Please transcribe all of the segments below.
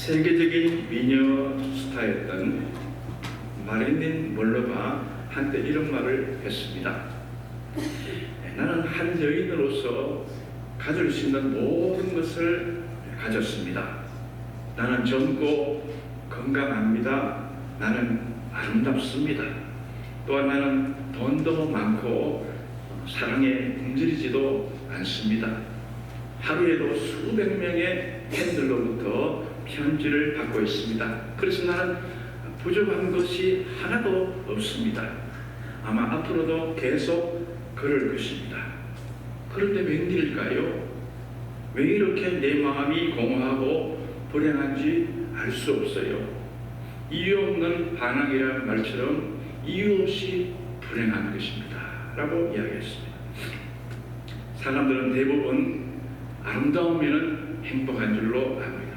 세계적인 미녀 스타였던 마릴린 먼로가 한때 이런 말을 했습니다. 나는 한 여인으로서 가질 수 있는 모든 것을 가졌습니다. 나는 젊고 건강합니다. 나는 아름답습니다. 또한 나는 돈도 많고 사랑에 굶주리지도 않습니다. 하루에도 수백 명의 팬들로부터 편지를 받고 있습니다. 그래서 나는 부족한 것이 하나도 없습니다. 아마 앞으로도 계속 그럴 것입니다. 그런데 웬일일까요? 왜 이렇게 내 마음이 공허하고 불행한지 알 수 없어요. 이유 없는 반항이라는 말처럼 이유 없이 불행한 것입니다. 라고 이야기했습니다. 사람들은 대부분 아름다우면 행복한 줄로 압니다.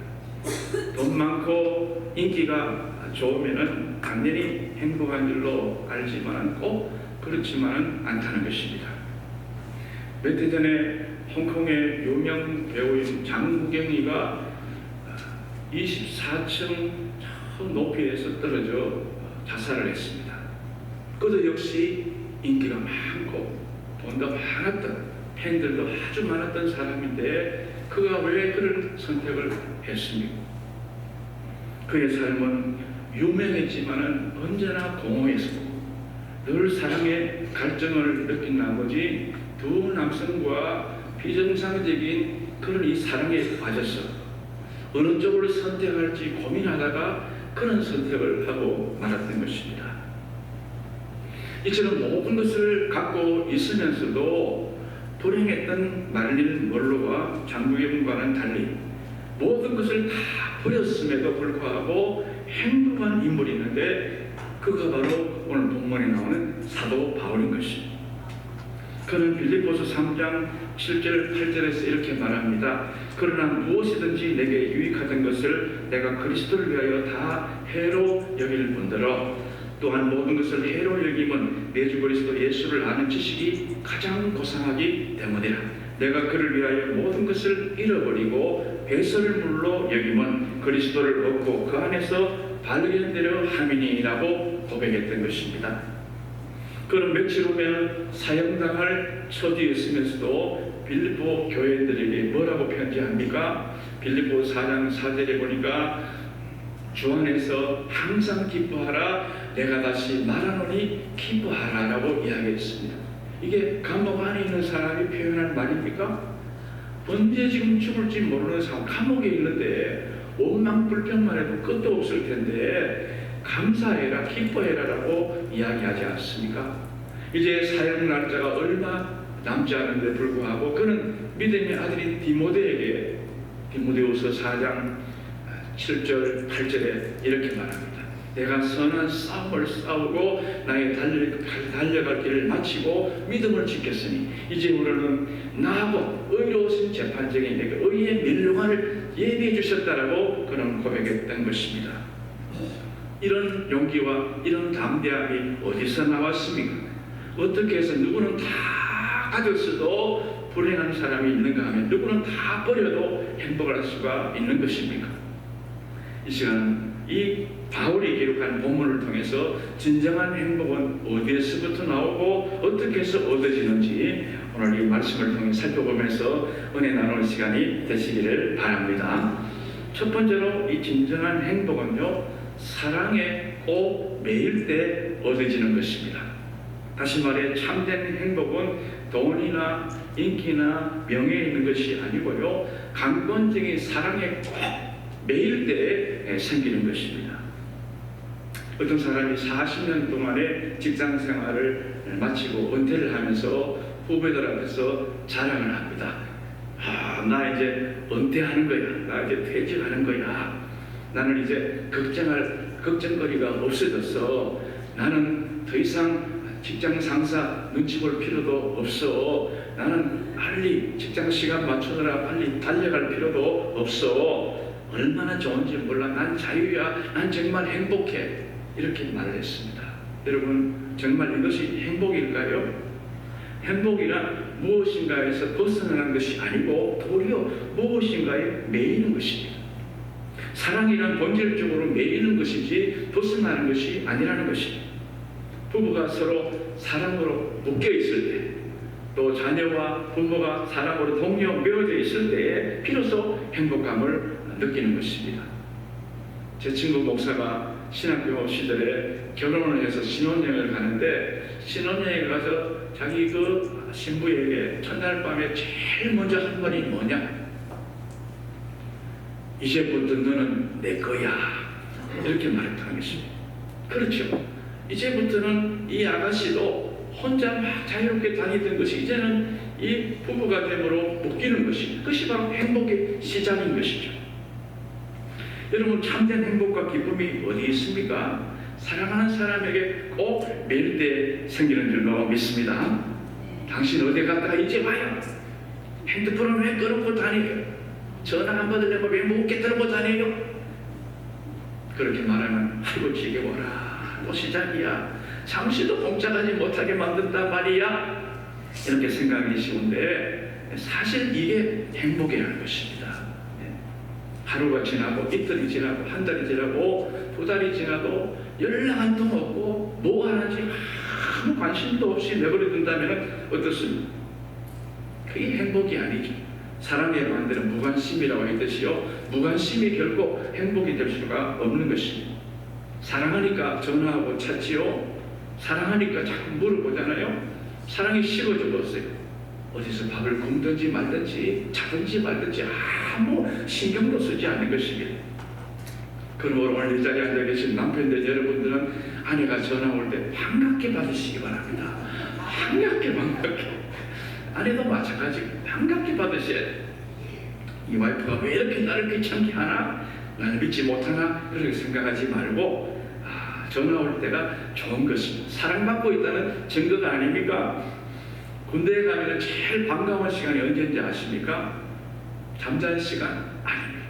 돈 많고 인기가 좋으면 당연히 행복한 줄로 알지만 꼭 그렇지만은 않다는 것입니다. 몇 해 전에 홍콩의 유명 배우인 장국영이가 24층 높이에서 떨어져 자살을 했습니다. 그도 역시 인기가 많고 돈도 많았던, 팬들도 아주 많았던 사람인데 그가 왜 그런 선택을 했습니까? 그의 삶은 유명했지만은 언제나 공허했고 늘 사랑의 갈증을 느낀 나머지 두 남성과 비정상적인 그런 이 사랑에 빠져서 어느 쪽을 선택할지 고민하다가 그런 선택을 하고 말았던 것입니다. 이처럼 모든 것을 갖고 있으면서도 불행했던 마릴린 먼로와 장국영과는 달리 모든 것을 다 버렸음에도 불구하고 행복한 인물이 있는데 그가 바로 오늘 본문에 나오는 사도 바울인 것입니다. 그는 빌립보서 3장 7절 8절에서 이렇게 말합니다. 그러나 무엇이든지 내게 유익하던 것을 내가 그리스도를 위하여 다 해로 여길 뿐더러 또한 모든 것을 해로 여김은 내 주 그리스도 예수를 아는 지식이 가장 고상하기 때문이라. 내가 그를 위하여 모든 것을 잃어버리고 배설물로 여김은 그리스도를 얻고 그 안에서 발견되려 함이니라고 고백했던 것입니다. 그는 며칠 후면 사형당할 처지였으면서도 빌립보 교회들에게 뭐라고 편지합니까? 빌립보 4장 4절에 보니까 주 안에서 항상 기뻐하라, 내가 다시 말하노니 기뻐하라 라고 이야기했습니다. 이게 감옥 안에 있는 사람이 표현한 말입니까? 언제 지금 죽을지 모르는 사람, 감옥에 있는데 원망불평만 해도 끝도 없을 텐데 감사해라, 기뻐해라 라고 이야기하지 않습니까? 이제 사형 날짜가 얼마 남지 않은데 불구하고 그는 믿음의 아들인 디모데에게 디모데후서 4장 7절 8절에 이렇게 말합니다. 내가 선한 싸움을 싸우고 나의 달려갈 길을 마치고 믿음을 지켰으니 이제 우리는 나하고 의로우신 재판장이 내게 의의 멸류관을 예비해 주셨다라고 그는 고백했던 것입니다. 이런 용기와 이런 담대함이 어디서 나왔습니까? 어떻게 해서 누구는 다 가졌어도 불행한 사람이 있는가 하면 누구는 다 버려도 행복을 할 수가 있는 것입니까? 이 시간 이 바울이 기록한 본문을 통해서 진정한 행복은 어디에서부터 나오고 어떻게 해서 얻어지는지 오늘 이 말씀을 통해 살펴보면서 은혜 나누는 시간이 되시기를 바랍니다. 첫 번째로 이 진정한 행복은요, 사랑에 꼭 매일 때 얻어지는 것입니다. 다시 말해 참된 행복은 돈이나 인기나 명예에 있는 것이 아니고요, 강권적인 사랑에 꼭 매일 때에 생기는 것입니다. 어떤 사람이 40년 동안의 직장 생활을 마치고 은퇴를 하면서 후배들 앞에서 자랑을 합니다. 나 이제 은퇴하는 거야. 나 이제 퇴직하는 거야. 나는 이제 걱정거리가 없어졌어. 나는 더 이상 직장 상사 눈치 볼 필요도 없어. 나는 빨리 직장 시간 맞추느라 빨리 달려갈 필요도 없어. 얼마나 좋은지 몰라. 난 자유야. 난 정말 행복해. 이렇게 말을 했습니다. 여러분, 정말 이것이 행복일까요? 행복이란 무엇인가에서 벗어나는 것이 아니고 도리어 무엇인가에 매이는 것입니다. 사랑이란 본질적으로 매이는 것이지 벗어나는 것이 아니라는 것입니다. 부부가 서로 사랑으로 묶여 있을 때, 또 자녀와 부모가 사랑으로 동료 매어져 있을 때에 비로소 행복감을 느끼는 것입니다. 제 친구 목사가 신학교 시절에 결혼을 해서 신혼여행을 가는데, 신혼여행 가서 자기 그 신부에게 첫날 밤에 제일 먼저 한 말이 뭐냐? 이제부터 너는 내 거야. 이렇게 말했다는 것입니다. 그렇죠. 이제부터는 이 아가씨도 혼자 막 자유롭게 다니던 것이 이제는 이 부부가 됨으로 묶이는 것입니다. 그것이 바로 행복의 시작인 것이죠. 여러분, 참된 행복과 기쁨이 어디 있습니까? 사랑하는 사람에게 꼭 매일 때 생기는 줄로 믿습니다. 당신 어디 갔다가 이제 와요. 핸드폰을 왜 끊고 다녀요? 전화 안 받으려고 왜 무겁게 들고 다녀요? 그렇게 말하면 아이고 지겨워라, 또 시작이야, 잠시도 꼼짝하지 못하게 만든단 말이야, 이렇게 생각이 쉬운데 사실 이게 행복이라는 것입니다. 하루가 지나고 이틀이 지나고 한 달이 지나고 두 달이 지나도 연락 한 통 없고 뭐 하는지 아무 관심도 없이 내버려둔다면 어떻습니까? 그게 행복이 아니죠. 사랑에 만드는 무관심이라고 했듯이요, 무관심이 결코 행복이 될 수가 없는 것입니다. 사랑하니까 전화하고 찾지요, 사랑하니까 자꾸 물어보잖아요. 사랑이 식어져 버렸어요. 어디서 밥을 굶든지 말든지 자든지 말든지 아무 신경도 쓰지 않는 것입니다. 그러므로 오늘 이 자리에 앉아 계신 남편들 여러분들은 아내가 전화 올 때 반갑게 받으시기 바랍니다. 반갑게. 아내도 마찬가지고 반갑게 받으셔야 돼요. 이 와이프가 왜 이렇게 나를 귀찮게 하나? 나를 믿지 못하나? 그렇게 생각하지 말고 전화 올 때가 좋은 것입니다. 사랑받고 있다는 증거가 아닙니까? 군대에 가면 제일 반가운 시간이 언제인지 아십니까? 잠자는 시간 아닙니다.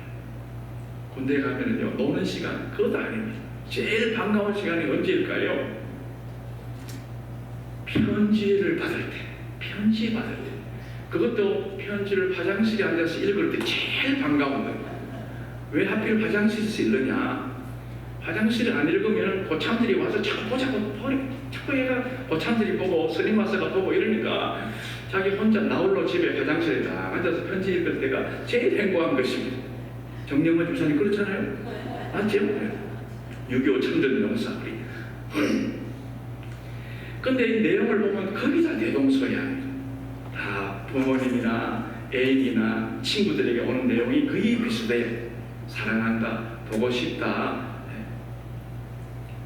군대에 가면요 노는 시간 그것도 아닙니다. 제일 반가운 시간이 언제일까요? 편지를 받을 때. 편지 받을 때. 그것도 편지를 화장실에 앉아서 읽을 때 제일 반가운 거예요. 왜 하필 화장실에서 읽느냐? 화장실을 안 읽으면 고참들이 와서 자꾸 보자고 자꾸 얘가 고참들이 보고 스님 마스가 보고 이러니까 자기 혼자 나홀로 집에 화장실에 딱 앉아서 편지 읽을 때가 제일 행복한 것입니다. 정영만 집사님 그렇잖아요? 맞죠? 6.25 참전 용사 우리. 근데 이 내용을 보면 거의 다 대동소이합니다. 다 부모님이나 애인이나 친구들에게 오는 내용이 거의 비슷해요. 사랑한다, 보고 싶다,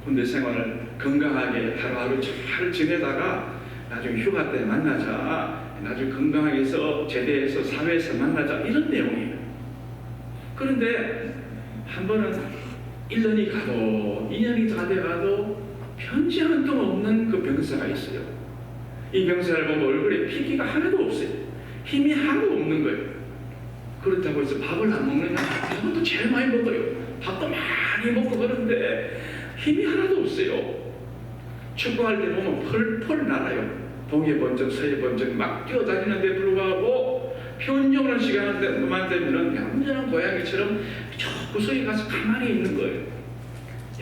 군대 생활을 건강하게 하루하루 잘 지내다가 나중에 휴가 때 만나자, 나중에 건강하게 해서 제대해서 사회에서 만나자, 이런 내용이에요. 그런데 한 번은 1년이 가도 2년이 다 돼가도 편지 한 통 없는 그 병사가 있어요. 이 병사를 보면 얼굴에 피기가 하나도 없어요. 힘이 하나도 없는 거예요. 그렇다고 해서 밥을 안 먹느냐? 밥도 제일 많이 먹어요. 밥도 많이 먹고 그런데 힘이 하나도 없어요. 축구할 때 보면 펄펄 날아요. 동해 번쩍 서해 번쩍 막 뛰어다니는데 불구하고 평정한 시간만 되면 얌전한 고양이처럼 저 구석에 가서 가만히 있는 거예요.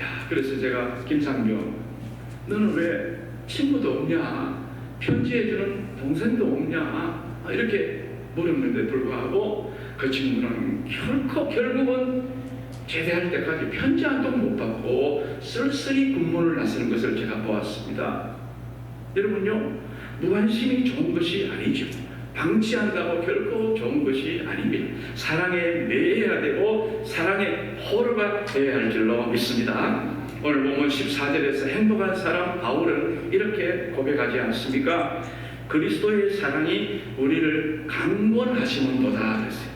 야, 그래서 제가 김상경, 너는 왜 친구도 없냐? 편지해주는 동생도 없냐? 이렇게 물었는데 불구하고 그 친구는 결국은 제대할 때까지 편지 한 통 못 받고 쓸쓸히 군문을 나서는 것을 제가 보았습니다. 여러분요, 무관심이 좋은 것이 아니죠. 방치한다고 결코 좋은 것이 아닙니다. 사랑에 매여야 되고 사랑의 포로가 되어야 할 줄로 믿습니다. 오늘 보면 14절에서 행복한 사람 바울은 이렇게 고백하지 않습니까? 그리스도의 사랑이 우리를 강권하시는도다 그랬어요.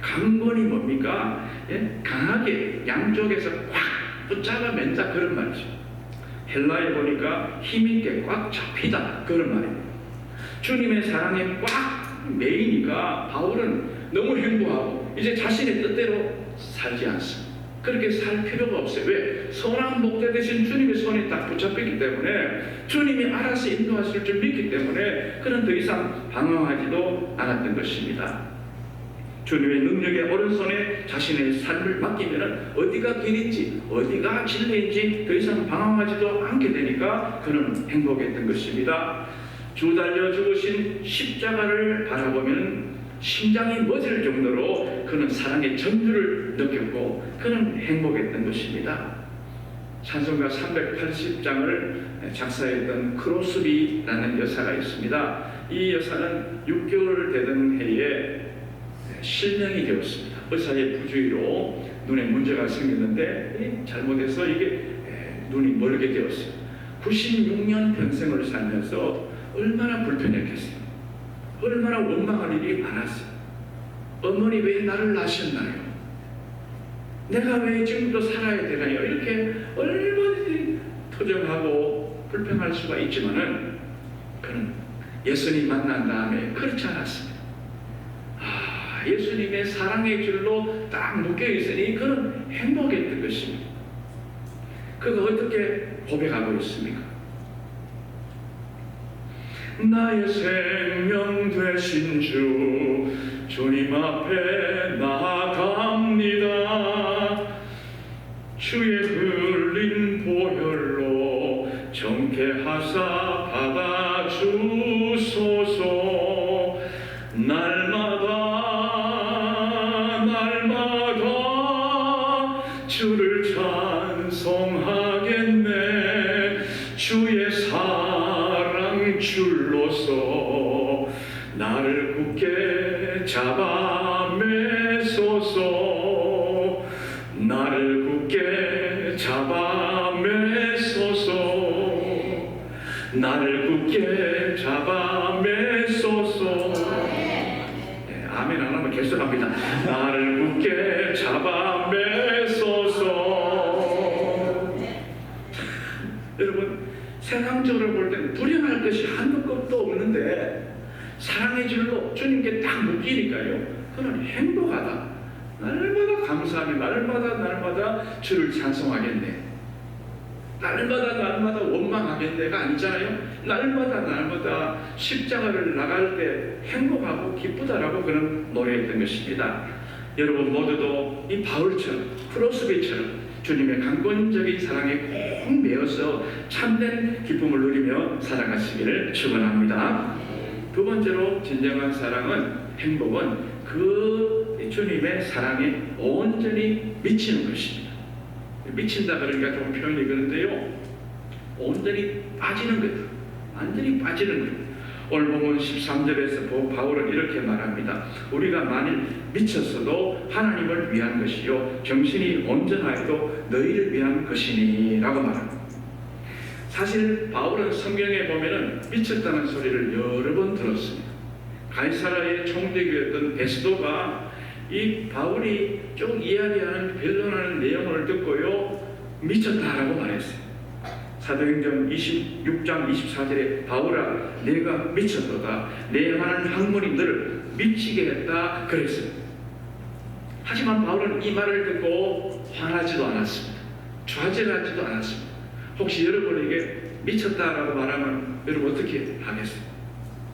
강권이 뭡니까? 강하게 양쪽에서 꽉 붙잡아 맨다, 그런 말이죠. 헬라에 보니까 힘있게 꽉 잡히다, 그런 말입니다. 주님의 사랑에 꽉 매이니까 바울은 너무 행복하고 이제 자신의 뜻대로 살지 않습니다. 그렇게 살 필요가 없어요. 왜? 선한 목자 대신 주님의 손이 딱 붙잡혔기 때문에, 주님이 알아서 인도하실 줄 믿기 때문에 그는 더 이상 방황하지도 않았던 것입니다. 주님의 능력의 오른손에 자신의 삶을 맡기면 어디가 길인지 어디가 진리인지 더 이상 방황하지도 않게 되니까 그는 행복했던 것입니다. 주 달려 죽으신 십자가를 바라보면 심장이 멎을 정도로 그는 사랑의 전주를 느꼈고 그는 행복했던 것입니다. 찬송가 380장을 작사했던 크로스비라는 여사가 있습니다. 이 여사는 6개월 되던 해에 실명이 되었습니다. 의사의 부주의로 눈에 문제가 생겼는데 잘못해서 이게 눈이 멀게 되었어요. 96년 평생을 살면서 얼마나 불편했겠어요. 얼마나 원망할 일이 많았어요. 어머니 왜 나를 낳으셨나요? 내가 왜 지금도 살아야 되나요? 이렇게 얼마든지 토정하고 불평할 수가 있지만은 그는 예수님 만난 다음에 그렇지 않았습니다. 예수님의 사랑의 줄로 딱 묶여 있으니 그는 행복했던 것입니다. 그가 어떻게 고백하고 있습니까? 나의 생명 되신 주 주님 앞에 나아갑니다. 주의 흘린 보혈로 정케하사 받아주소서. 날마다 주를 찬송하겠네. 주의 사랑 줄로서 나를 굳게 잡아 매소서. 나를 굳게 잡아 매소서. 나를 굳게 잡아 매소서. 아멘 안 하면 계속합니다. 나를 굳게 잡아 매소서. 여러분, 세상적으로 볼 때는 불행할 것이 한두 끝도 없는데 사랑의 줄로 주님께 딱 묶이니까요, 그는 행복하다. 날마다 감사하며 날마다 주를 찬송하겠네. 날마다 원망하겠네가 아니잖아요. 날마다 십자가를 나갈 때 행복하고 기쁘다라고 그는 노래했던 것입니다. 여러분 모두도 이 바울처럼 크로스비처럼 주님의 강권적인 사랑에 꼭 매어서 참된 기쁨을 누리며 살아가시기를 축원합니다. 두 번째로 진정한 사랑은, 행복은 그 주님의 사랑에 온전히 미치는 것입니다. 미친다 그러니까 조금 표현이 그런데요, 온전히 빠지는 것, 완전히 빠지는 것. 오늘 보면 13절에서 바울은 이렇게 말합니다. 우리가 만일 미쳤어도 하나님을 위한 것이요 정신이 온전하여도 너희를 위한 것이니 라고 말합니다. 사실 바울은 성경에 보면은 미쳤다는 소리를 여러 번 들었습니다. 가이사라의 총대교였던 베스도가 이 바울이 좀 이야기하는 변론하는 내용을 듣고요 미쳤다라고 말했어요. 사도행전 26장 24절에 바울아 내가 미쳤도다. 내 하는 학문이 너를 미치게 했다 그랬어요. 하지만 바울은 이 말을 듣고 화나지도 않았습니다. 좌절하지도 않았습니다. 혹시 여러분에게 미쳤다라고 말하면 여러분 어떻게 하겠어요?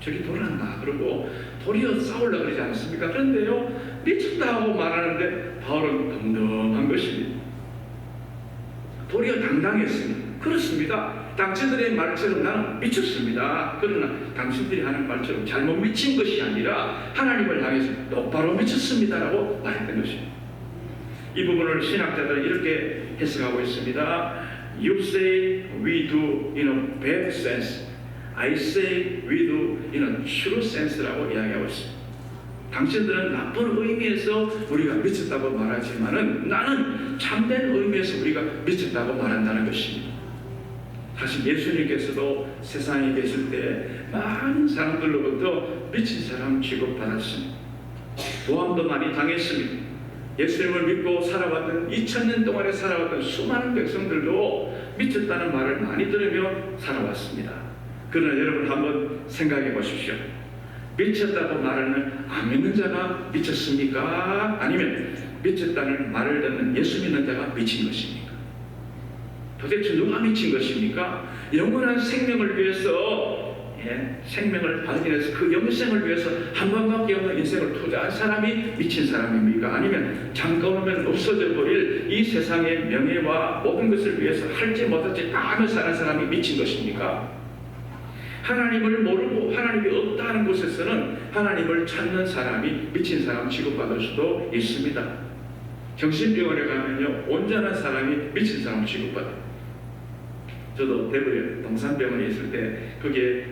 저기 돌았나? 그러고 도리어 싸우려고 그러지 않습니까? 그런데요 미쳤다고 말하는데 바울은 덤덤한 것입니다. 도리어 당당했습니다. 그렇습니다. 당신들의 말처럼 나는 미쳤습니다. 그러나 당신들이 하는 말처럼 잘못 미친 것이 아니라 하나님을 향해서 똑바로 미쳤습니다라고 말했던 것입니다. 이 부분을 신학자들은 이렇게 해석하고 있습니다. You say we do in a bad sense. I say we do in a true sense라고 이야기하고 있습니다. 당신들은 나쁜 의미에서 우리가 미쳤다고 말하지만은 나는 참된 의미에서 우리가 미쳤다고 말한다는 것입니다. 사실 예수님께서도 세상에 계실 때 많은 사람들로부터 미친 사람 취급받았습니다. 고함도 많이 당했습니다. 예수님을 믿고 살아왔던 2000년 동안에 살아왔던 수많은 백성들도 미쳤다는 말을 많이 들으며 살아왔습니다. 그러나 여러분 한번 생각해 보십시오. 미쳤다고 말하는 안 믿는 자가 미쳤습니까? 아니면 미쳤다는 말을 듣는 예수 믿는 자가 미친 것입니까? 도대체 누가 미친 것입니까? 영원한 생명을 위해서 생명을 발견해서 그 영생을 위해서 한 번밖에 없는 인생을 투자한 사람이 미친 사람입니까? 아니면 잠깐 오면 없어져 버릴 이 세상의 명예와 모든 것을 위해서 할지 못할지 다 하며 사는 사람이 미친 것입니까? 하나님을 모르고 하나님이 없다는 곳에서는 하나님을 찾는 사람이 미친 사람 취급받을 수도 있습니다. 정신병원에 가면요, 온전한 사람이 미친 사람 취급받아요. 저도 대구에 동산병원에 있을 때 거기에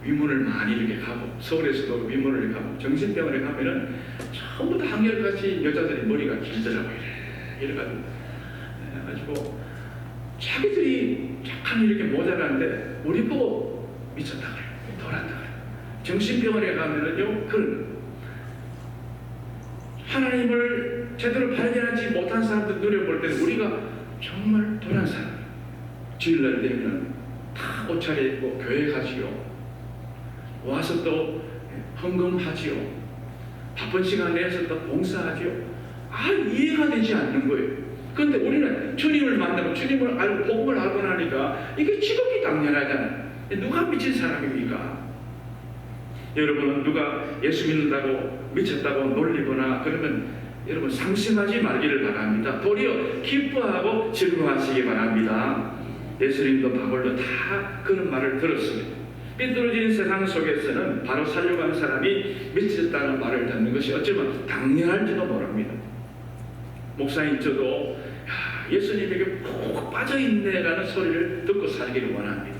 위문을 많이 이렇게 가고, 서울에서도 위문을 가고, 정신병원에 가면은 전부 다 한결같이 여자들이 머리가 길더라고요. 이래가지고 자기들이 약간 이렇게 모자란데 우리 보고 미쳤다 그래요. 돌았다 그래요. 정신병원에 가면은요, 그런 하나님을 제대로 발견하지 못한 사람들 눈에 볼 때는 우리가 정말 도란 사람. 주일날 되면 다 옷 차려입고 교회 가지요. 와서 또 헌금하지요. 바쁜 시간 내서 또 봉사하지요. 이해가 되지 않는 거예요. 그런데 우리는 주님을 만나고 주님을 알고 복음을 알고 나니까 이게 지극히 당연하잖아요. 누가 미친 사람입니까? 여러분은 누가 예수 믿는다고 미쳤다고 놀리거나 그러면 여러분 상심하지 말기를 바랍니다. 도리어 기뻐하고 즐거워하시기 바랍니다. 예수님도 바울도 다 그런 말을 들었습니다. 삐뚤어진 세상 속에서는 바로 살려고 한 사람이 미쳤다는 말을 듣는 것이 어쩌면 당연할지도 모릅니다. 목사님 저도 예수님에게 푹 빠져있네라는 소리를 듣고 살기를 원합니다.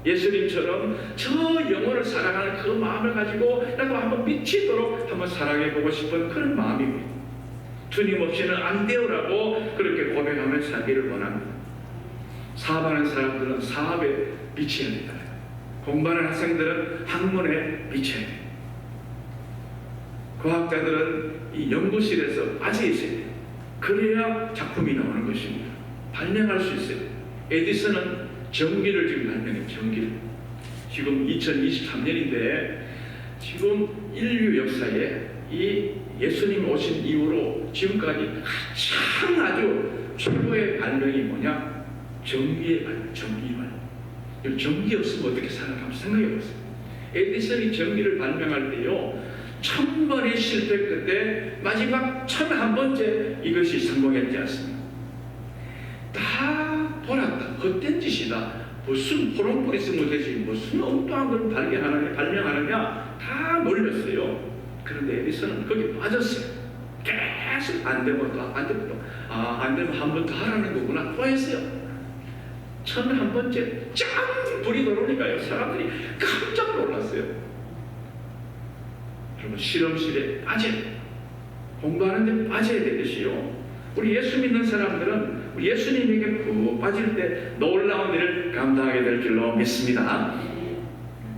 예수님처럼 저 영혼을 사랑하는 그 마음을 가지고 나도 한번 미치도록 한번 사랑해보고 싶은 그런 마음입니다. 주님 없이는 안 되오라고 그렇게 고백하며 살기를 원합니다. 사업하는 사람들은 사업에 미쳐야 된다. 공부하는 학생들은 학문에 미쳐야 돼요. 과학자들은 이 연구실에서 빠져 있어야 돼요. 그래야 작품이 나오는 것입니다. 발명할 수 있어요. 에디슨은 전기를 지금 발명해요. 전기를. 지금 2023년인데 지금 인류 역사에 이 예수님 오신 이후로 지금까지 가장 아주 최고의 발명이 뭐냐? 전기의 발명, 전기 발명. 전기 없으면 어떻게 살아나 한번 생각해 보세요. 에디슨이 전기를 발명할 때요, 1000번의 실패 끝에 마지막 1001번째 이것이 성공했지 않습니까? 다 돌았다. 헛된 짓이다. 무슨 호롱불이 쓰면 되지 무슨 엉뚱한 걸 발명하느냐 다 놀렸어요. 그런데 에디슨은 거기 빠졌어요. 계속 안 되면 또 안 되면 또 안 되면 한 번 더 하라는 거구나 또 했어요. 1001번째 짱 불이 들어오니까요, 사람들이 깜짝 놀랐어요. 여러분, 실험실에 빠져야 돼요. 공부하는데 빠져야 되듯이요, 우리 예수 믿는 사람들은 우리 예수님에게 푹 빠질 때 놀라운 일을 감당하게 될 줄로 믿습니다.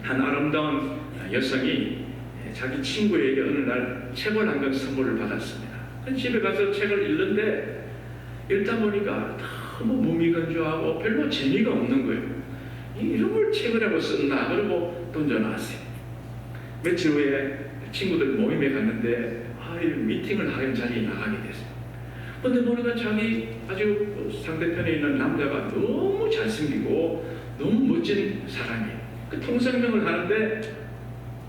한 아름다운 여성이 자기 친구에게 어느 날 책을 한 권 선물을 받았습니다. 집에 가서 책을 읽는데 읽다 보니까 너무 무미건조하고 별로 재미가 없는 거예요. 이런 걸 책을 하고 썼나 그러고 던져놨어요. 며칠 후에 친구들 모임에 갔는데 미팅을 하는 자리에 나가게 됐어요. 근데 보니까 자기 아주 상대편에 있는 남자가 너무 잘생기고 너무 멋진 사람이에요. 그 통성명을 하는데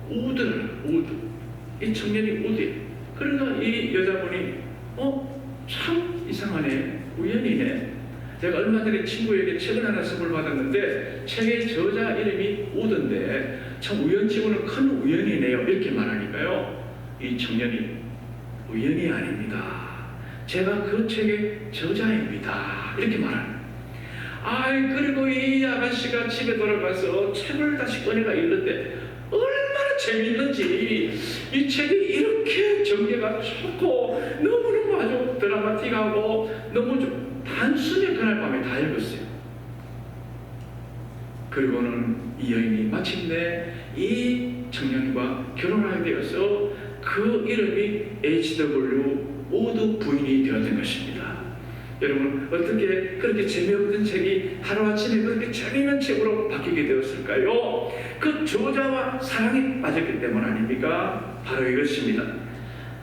우드. 이 청년이 우드예요. 그러니까 이 여자분이 참 이상하네, 우연이네. 제가 얼마 전에 친구에게 책을 하나 선물 받았는데 책의 저자 이름이 우드인데 참 우연치고는 큰 우연이네요. 이렇게 말하니까요, 이 청년이 우연이 아닙니다. 제가 그 책의 저자입니다. 이렇게 말합니다. 그리고 이 아가씨가 집에 돌아가서 책을 다시 꺼내가 읽는데 얼마나 재밌는지, 이 책이 이렇게 전개가 좋고 너무너무 아주 드라마틱하고 너무 좀 단순히 그날 밤에 다 읽었어요. 그리고는 이 여인이 마침내 이 청년과 결혼하게 되어서 그 이름이 H.W. 우드 부인이 되었던 것입니다. 여러분, 어떻게 그렇게 재미없는 책이 하루아침에 그렇게 재미있는 책으로 바뀌게 되었을까요? 그 저자와 사랑에 빠졌기 때문 아닙니까? 바로 이것입니다.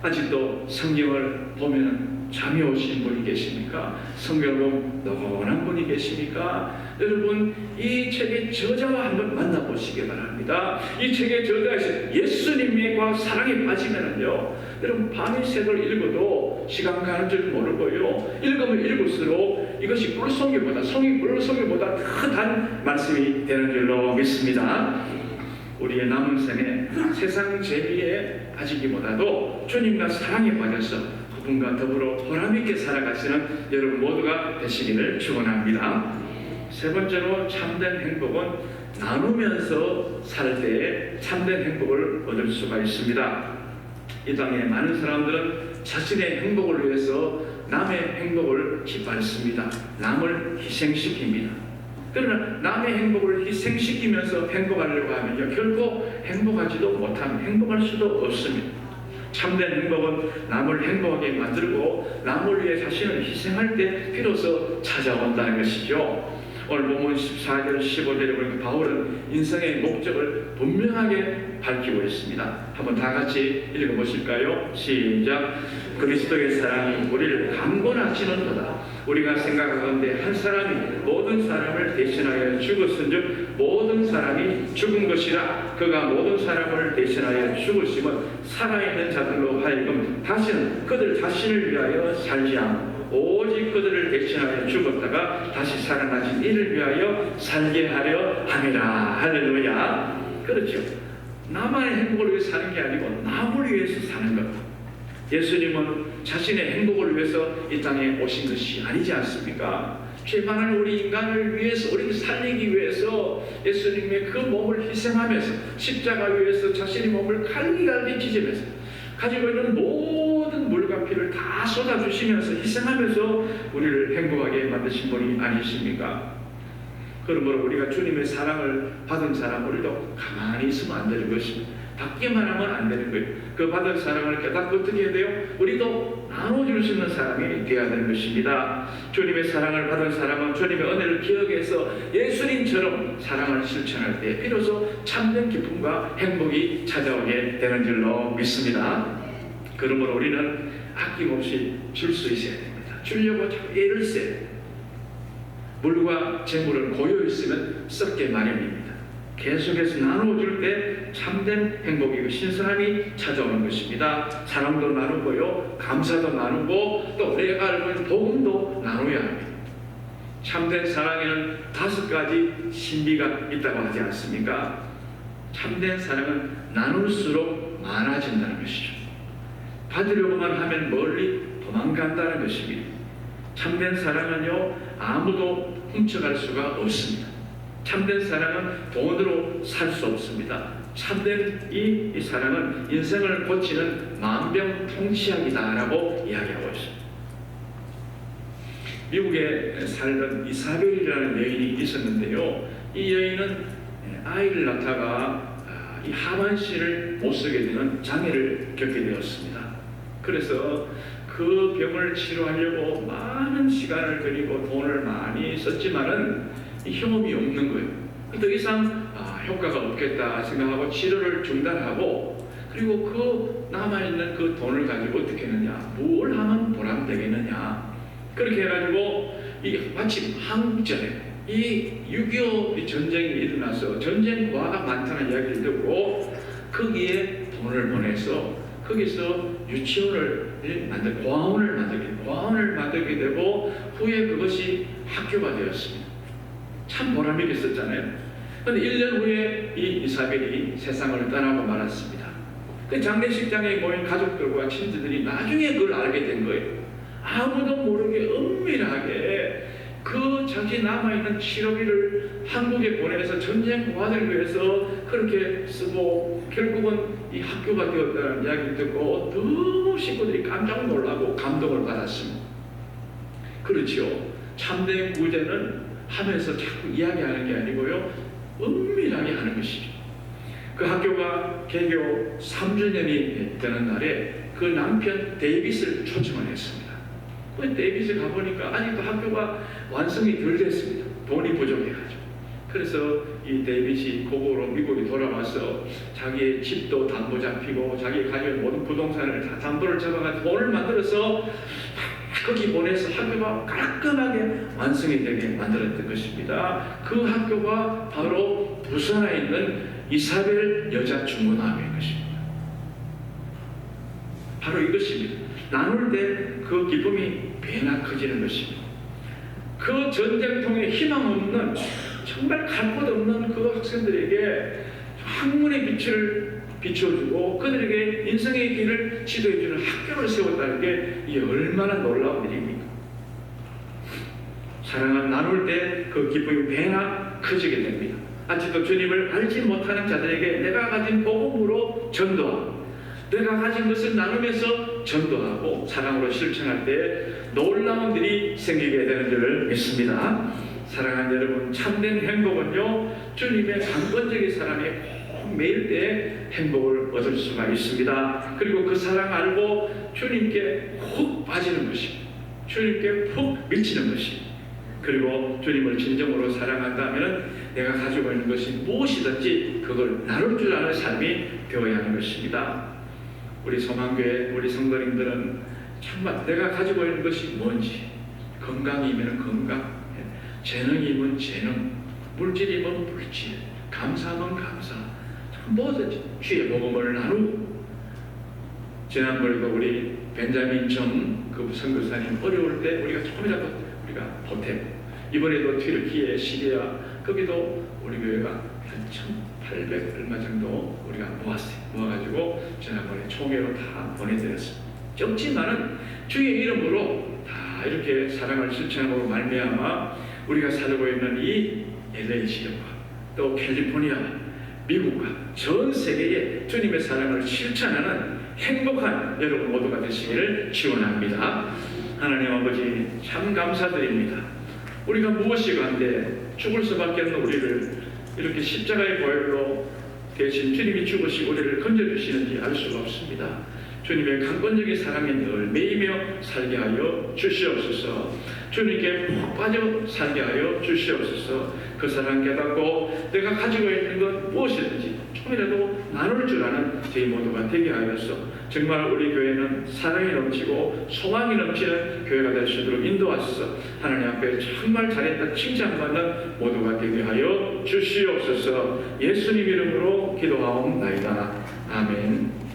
아직도 성경을 보면 잠이 오신 분이 계십니까? 성경을 보면 노곤한 분이 계십니까? 여러분 이 책의 저자와 한번 만나보시기 바랍니다. 이 책의 저자에서 예수님과 사랑에 빠지면은요, 여러분 밤이 새도록 읽어도 시간 가는 줄 모르고요, 읽으면 읽을수록 이것이 물송이보다 더 단 말씀이 되는 줄로 믿습니다. 우리의 남은 생에 세상 재미에 빠지기보다도 주님과 사랑에 빠져서 그분과 더불어 보람있게 살아가시는 여러분 모두가 되시기를 축원합니다. 세 번째로 참된 행복은 나누면서 살 때에 참된 행복을 얻을 수가 있습니다. 이 땅에 많은 사람들은 자신의 행복을 위해서 남의 행복을 기뻐했습니다. 남을 희생시킵니다. 그러나 남의 행복을 희생시키면서 행복하려고 하면요, 결코 행복하지도 못하면 행복할 수도 없습니다. 참된 행복은 남을 행복하게 만들고 남을 위해 자신을 희생할 때 비로소 찾아온다는 것이죠. 오늘 본문 14절 15절에 보니까 바울은 인생의 목적을 분명하게 밝히고 있습니다. 한번 다 같이 읽어보실까요? 시작. 그리스도의 사랑이 우리를 강권하시는도다. 우리가 생각하건대 한 사람이 모든 사람을 대신하여 죽었은즉 모든 사람이 죽은 것이라. 그가 모든 사람을 대신하여 죽으심은 살아있는 자들로 하여금 다시는 그들 자신을 위하여 살지 않고 오직 그들을 대신하여 죽었다가 다시 살아나신 이를 위하여 살게 하려 함이라. 할렐루야. 그렇죠. 나만의 행복을 위해서 사는 게 아니고 남을 위해서 사는 것. 예수님은 자신의 행복을 위해서 이 땅에 오신 것이 아니지 않습니까? 죄 많은 우리 인간을 위해서, 우리를 살리기 위해서 예수님의 그 몸을 희생하면서 십자가 위에서 자신의 몸을 갈기갈기 찢으면서 가지고 있는 모든 물과 피를 다 쏟아주시면서 희생하면서 우리를 행복하게 만드신 분이 아니십니까? 그러므로 우리가 주님의 사랑을 받은 사람, 우리도 가만히 있으면 안 되는 것입니다. 받기만 하면 안 되는 거예요. 그 받은 사랑을 깨닫고 어떻게 해야 돼요? 우리도 나눠줄 수 있는 사람이 되어야 되는 것입니다. 주님의 사랑을 받은 사람은 주님의 은혜를 기억해서 예수님처럼 사랑을 실천할 때 비로소 참된 기쁨과 행복이 찾아오게 되는 줄로 믿습니다. 그러므로 우리는 아낌없이 줄 수 있어야 됩니다. 주려고 자꾸 애를 써야 됩니다. 물과 재물은 고여 있으면 썩게 마련입니다. 계속해서 나누어줄 때 참된 행복이고 신선함이 찾아오는 것입니다. 사랑도 나누고요, 감사도 나누고 또 내가 알고 있는 복음도 나눠야 합니다. 참된 사랑에는 5가지 신비가 있다고 하지 않습니까? 참된 사랑은 나눌수록 많아진다는 것이죠. 받으려고만 하면 멀리 도망간다는 것입니다. 참된 사랑은요, 아무도 훔쳐갈 수가 없습니다. 참된 사랑은 돈으로 살 수 없습니다. 참된 이 사랑은 인생을 고치는 만병통치약이다라고 이야기하고 있습니다. 미국에 살던 이사벨이라는 여인이 있었는데요, 이 여인은 아이를 낳다가 이 하반신을 못 쓰게 되는 장애를 겪게 되었습니다. 그래서 그 병을 치료하려고 많은 시간을 들이고 돈을 많이 썼지만은 효험이 없는 거예요. 더 이상 효과가 없겠다 생각하고 치료를 중단하고, 그리고 그 남아있는 그 돈을 가지고 어떻게 했느냐, 뭘 하면 보람되겠느냐, 그렇게 해가지고 마침 한국전에 이 6.25 전쟁이 일어나서 전쟁 고아가 많다는 이야기를 듣고 거기에 돈을 보내서 거기서 유치원을 고아원을 만들게 되고 후에 그것이 학교가 되었습니다. 참 보람이 있었잖아요. 그런데 1년 후에 이 이사벨이 세상을 떠나고 말았습니다. 그 장례식장에 모인 가족들과 친지들이 나중에 그걸 알게 된 거예요. 아무도 모르게 은밀하게 그 자기 남아있는 치료비를 한국에 보내서 전쟁 고아들을 위해서 그렇게 쓰고 결국은 이 학교가 되었다는 이야기를 듣고 너무 식구들이 깜짝 놀라고 감동을 받았습니다. 그렇죠. 참된 구제는 하면서 자꾸 이야기하는 게 아니고요, 은밀하게 하는 것이죠. 그 학교가 개교 3주년이 되는 날에 그 남편 데이빗을 초청을 했습니다. 그 데이빗을 가보니까 아직도 학교가 완성이 덜 됐습니다. 돈이 부족해가지고. 그래서 이 데이빗이 고국으로 미국에 돌아와서 자기의 집도 담보 잡히고 자기가 가진 모든 부동산을 다 담보를 잡아가지고 돈을 만들어서 거기 보내서 학교가 깔끔하게 완성이 되게 만들었던 것입니다. 그 학교가 바로 부산에 있는 이사벨 여자중고등학교인 것입니다. 바로 이것입니다. 나눌 때 그 기쁨이 배나 커지는 것입니다. 그 전쟁통에 희망 없는, 정말 갈 곳 없는 그 학생들에게 학문의 빛을 비춰주고 그들에게 인생의 길을 지도해주는 학교를 세웠다는 게 이게 얼마나 놀라운 일입니까? 사랑은 나눌 때 그 기쁨이 배나 커지게 됩니다. 아직도 주님을 알지 못하는 자들에게 내가 가진 복음으로 전도하고, 내가 가진 것을 나누면서 전도하고 사랑으로 실천할 때 놀라운 일이 생기게 되는 줄 믿습니다. 사랑하는 여러분, 참된 행복은요, 주님의 강권적인 사랑에 꼭 매일 때 행복을 얻을 수가 있습니다. 그리고 그 사랑 알고 주님께 훅 빠지는 것입니다. 주님께 푹 미치는 것입니다. 그리고 주님을 진정으로 사랑한다면 내가 가지고 있는 것이 무엇이든지 그걸 나눌 줄 아는 삶이 되어야 하는 것입니다. 우리 소망교회, 우리 성도님들은 정말 내가 가지고 있는 것이 뭔지, 건강이면 건강, 재능이면 재능, 물질이면 물질, 감사하면 감사, 뭐든지 주의 복음을 나누고. 지난번에도 우리 벤자민 그 선교사님 어려울 때 우리가 조금이라도 우리가 보태고, 이번에도 튀르키예, 시리아, 거기도 우리 교회가 한 1,800 얼마 정도 우리가 모았어요. 모아가지고 지난번에 총회로 다 보내드렸습니다. 적지만은 주의 이름으로 다 이렇게 사랑을 실천함으로 말미암아 우리가 살고 있는 이 LA 지역과 또 캘리포니아, 미국과 전 세계에 주님의 사랑을 실천하는 행복한 여러분 모두가 되시기를 축원합니다. 하나님 아버지, 참 감사드립니다. 우리가 무엇이 간데 죽을 수밖에 없는 우리를 이렇게 십자가의 보혈로 대신 주님이 죽으시고 우리를 건져주시는지 알 수가 없습니다. 주님의 강권적인 사랑에 늘 매이며 살게 하여 주시옵소서. 주님께 푹 빠져 살게 하여 주시옵소서. 그 사랑 깨닫고 내가 가지고 있는 것 무엇이든지 조금이라도 나눌 줄 아는 저희 모두가 되게 하여서 정말 우리 교회는 사랑이 넘치고 소망이 넘치는 교회가 될 수 있도록 인도하소서. 하나님 앞에 정말 잘했다 칭찬받는 모두가 되게 하여 주시옵소서. 예수님 이름으로 기도하옵나이다. 아멘.